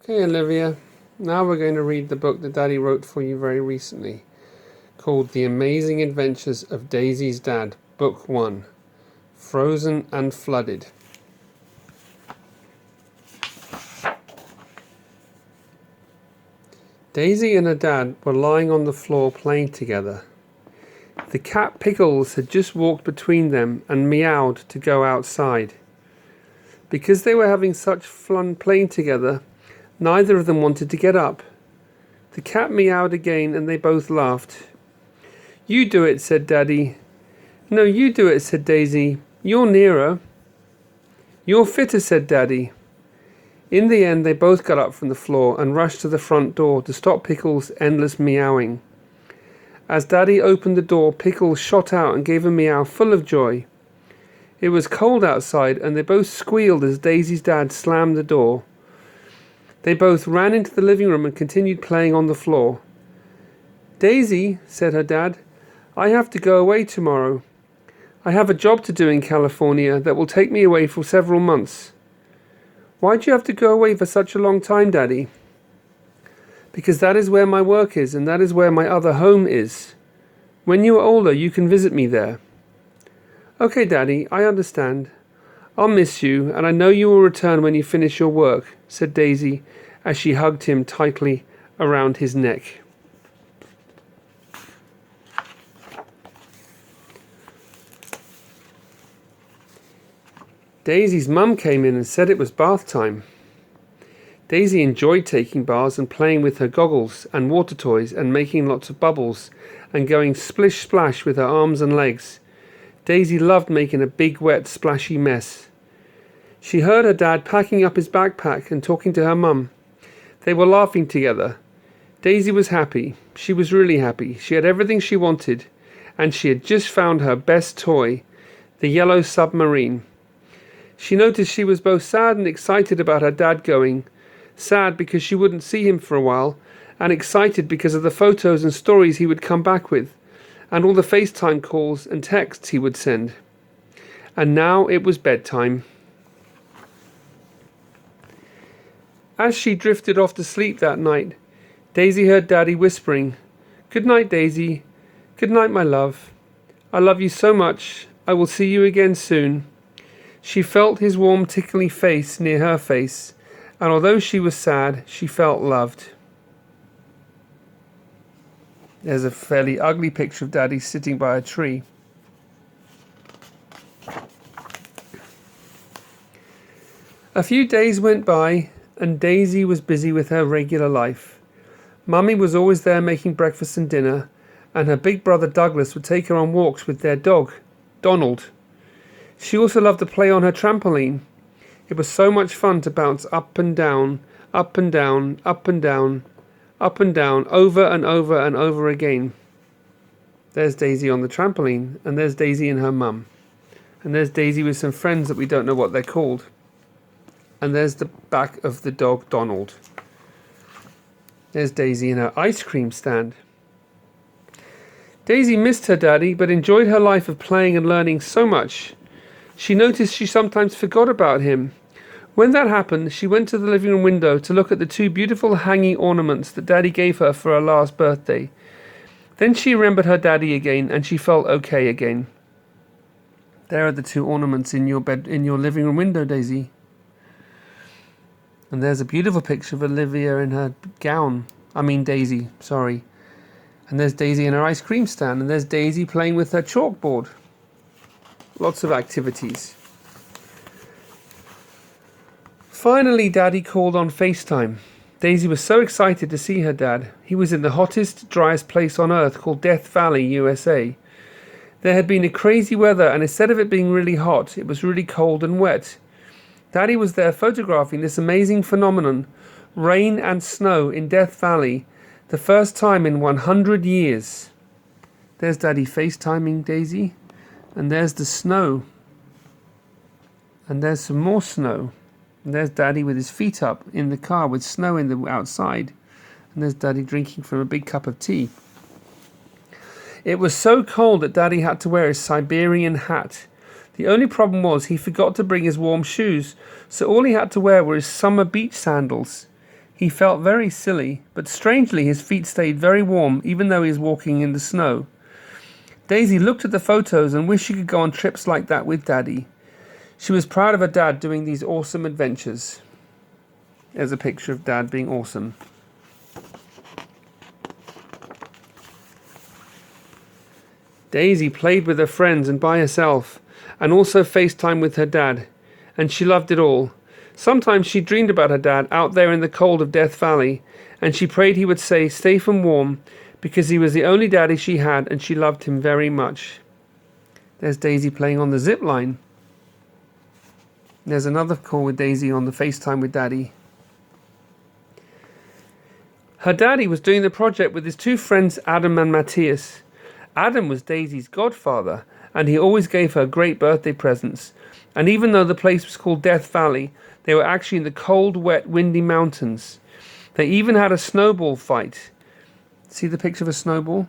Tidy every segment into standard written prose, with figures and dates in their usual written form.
Okay, Olivia, now we're going to read the book that Daddy wrote for you very recently, called The Amazing Adventures of Daisy's Dad, Book 1, Frozen and Flooded. Daisy and her dad were lying on the floor playing together. The cat Pickles had just walked between them and meowed to go outside. Because they were having such fun playing together, neither of them wanted to get up. The cat meowed again and they both laughed. "You do it," said Daddy. "No, you do it," said Daisy. "You're nearer." "You're fitter," said Daddy. In the end, they both got up from the floor and rushed to the front door to stop Pickles' endless meowing. As Daddy opened the door, Pickles shot out and gave a meow full of joy. It was cold outside and they both squealed as Daisy's dad slammed the door. They both ran into the living room and continued playing on the floor. "Daisy," said her dad, "I have to go away tomorrow. I have a job to do in California that will take me away for several months." "Why do you have to go away for such a long time, Daddy?" "Because that is where my work is and that is where my other home is. When you are older, you can visit me there." "Okay, Daddy, I understand. I'll miss you, and I know you will return when you finish your work," said Daisy as she hugged him tightly around his neck. Daisy's mum came in and said it was bath time. Daisy enjoyed taking baths and playing with her goggles and water toys and making lots of bubbles and going splish splash with her arms and legs. Daisy loved making a big wet splashy mess. She heard her dad packing up his backpack and talking to her mum. They were laughing together. Daisy was happy. She was really happy. She had everything she wanted, and she had just found her best toy, the yellow submarine. She noticed she was both sad and excited about her dad going. Sad because she wouldn't see him for a while, and excited because of the photos and stories he would come back with, and all the FaceTime calls and texts he would send. And now it was bedtime. As she drifted off to sleep that night, Daisy heard Daddy whispering, "Good night, Daisy. Good night, my love. I love you so much. I will see you again soon." She felt his warm, tickly face near her face, and although she was sad, she felt loved. There's a fairly ugly picture of Daddy sitting by a tree. A few days went by, and Daisy was busy with her regular life. Mummy was always there making breakfast and dinner, and her big brother Douglas would take her on walks with their dog, Donald. She also loved to play on her trampoline. It was so much fun to bounce up and down, up and down, up and down, up and down, over and over and over again. There's Daisy on the trampoline, and there's Daisy and her mum. And there's Daisy with some friends that we don't know what they're called. And there's the back of the dog Donald. There's Daisy in her ice cream stand. Daisy missed her daddy, but enjoyed her life of playing and learning so much. She noticed she sometimes forgot about him. When that happened, she went to the living room window to look at the two beautiful hanging ornaments that Daddy gave her for her last birthday. Then she remembered her daddy again, and she felt okay again. There are the two ornaments in your living room window, Daisy. And there's a beautiful picture of Olivia in her gown. Daisy, sorry. And there's Daisy in her ice cream stand, and there's Daisy playing with her chalkboard. Lots of activities. Finally, Daddy called on FaceTime. Daisy was so excited to see her dad. He was in the hottest, driest place on earth called Death Valley, USA. There had been a crazy weather, and instead of it being really hot, it was really cold and wet. Daddy was there photographing this amazing phenomenon, rain and snow in Death Valley, the first time in 100 years. There's Daddy FaceTiming Daisy. And there's the snow. And there's some more snow. And there's Daddy with his feet up in the car with snow in the outside. And there's Daddy drinking from a big cup of tea. It was so cold that Daddy had to wear his Siberian hat. The only problem was he forgot to bring his warm shoes, so all he had to wear were his summer beach sandals. He felt very silly, but strangely his feet stayed very warm even though he was walking in the snow. Daisy looked at the photos and wished she could go on trips like that with Daddy. She was proud of her dad doing these awesome adventures. There's a picture of Dad being awesome. Daisy played with her friends and by herself, and also FaceTime with her dad, and she loved it all. Sometimes she dreamed about her dad out there in the cold of Death Valley, and she prayed he would stay safe and warm, because he was the only daddy she had, and she loved him very much. There's Daisy playing on the zip line. There's another call with Daisy on the FaceTime with Daddy. Her daddy was doing the project with his two friends Adam and Matthias. Adam was Daisy's godfather, and he always gave her great birthday presents. And even though the place was called Death Valley, they were actually in the cold, wet, windy mountains. They even had a snowball fight. See the picture of a snowball?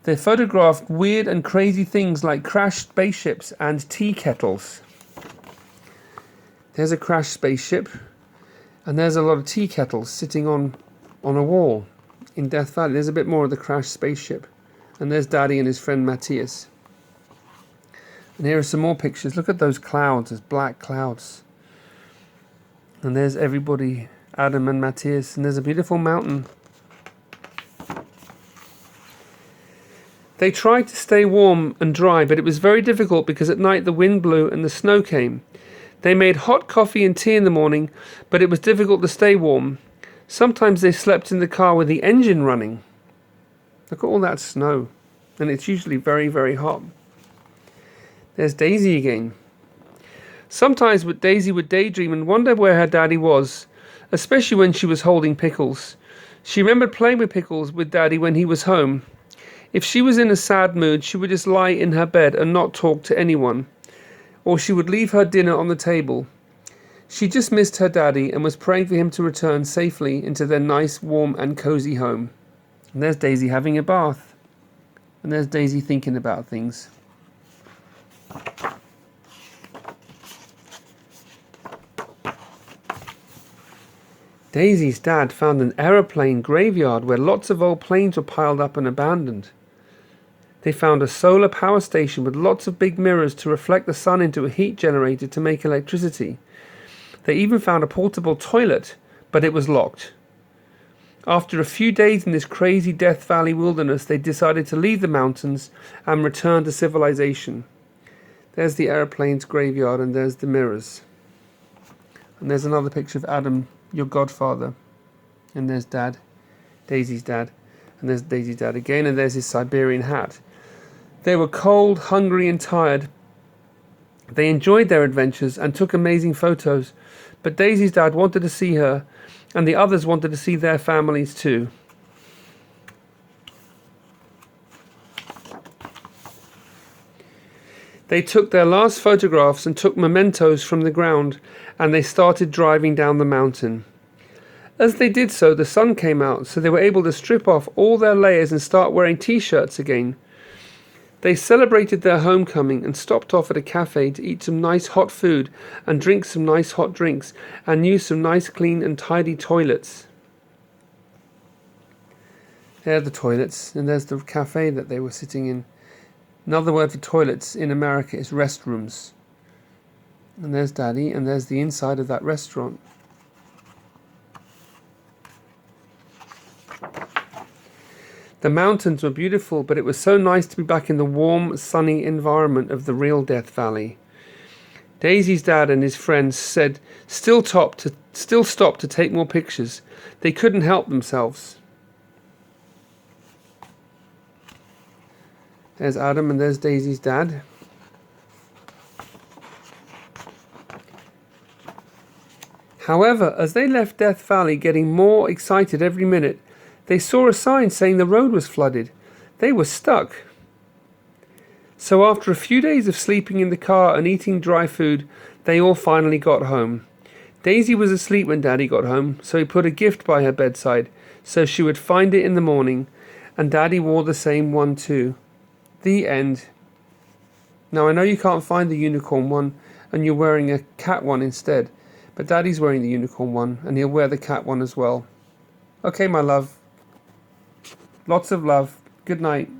They photographed weird and crazy things like crashed spaceships and tea kettles. There's a crashed spaceship, and there's a lot of tea kettles sitting on a wall in Death Valley. There's a bit more of the crashed spaceship. And there's Daddy and his friend Matthias. And here are some more pictures. Look at those clouds, those black clouds. And there's everybody, Adam and Matthias. And there's a beautiful mountain. They tried to stay warm and dry, but it was very difficult because at night the wind blew and the snow came. They made hot coffee and tea in the morning, but it was difficult to stay warm. Sometimes they slept in the car with the engine running. Look at all that snow. And it's usually very, very hot. There's Daisy again. Sometimes Daisy would daydream and wonder where her daddy was, especially when she was holding Pickles. She remembered playing with Pickles with Daddy when he was home. If she was in a sad mood, she would just lie in her bed and not talk to anyone. Or she would leave her dinner on the table. She just missed her daddy and was praying for him to return safely into their nice, warm and cozy home. And there's Daisy having a bath. And there's Daisy thinking about things. Daisy's dad found an aeroplane graveyard where lots of old planes were piled up and abandoned. They found a solar power station with lots of big mirrors to reflect the sun into a heat generator to make electricity. They even found a portable toilet, but it was locked. After a few days in this crazy Death Valley wilderness, they decided to leave the mountains and return to civilization. There's the aeroplane's graveyard, and there's the mirrors. And there's another picture of Adam, your godfather. And there's Dad, Daisy's dad. And there's Daisy's dad again, and there's his Siberian hat. They were cold, hungry, and tired. They enjoyed their adventures and took amazing photos, but Daisy's dad wanted to see her, and the others wanted to see their families too. They took their last photographs and took mementos from the ground, and they started driving down the mountain. As they did so, the sun came out, so they were able to strip off all their layers and start wearing t-shirts again. They celebrated their homecoming and stopped off at a cafe to eat some nice hot food and drink some nice hot drinks and use some nice clean and tidy toilets. There are the toilets, and there's the cafe that they were sitting in. Another word for toilets in America is restrooms. And there's Daddy, and there's the inside of that restaurant. The mountains were beautiful, but it was so nice to be back in the warm, sunny environment of the real Death Valley. Daisy's dad and his friends said still stop to take more pictures. They couldn't help themselves. There's Adam and there's Daisy's dad. However, as they left Death Valley, getting more excited every minute, they saw a sign saying the road was flooded. They were stuck. So after a few days of sleeping in the car and eating dry food, they all finally got home. Daisy was asleep when Daddy got home, so he put a gift by her bedside so she would find it in the morning, and Daddy wore the same one too. The end. Now I know you can't find the unicorn one and you're wearing a cat one instead, But Daddy's wearing the unicorn one, and he'll wear the cat one as well. Okay, my love. Lots of love. Good night.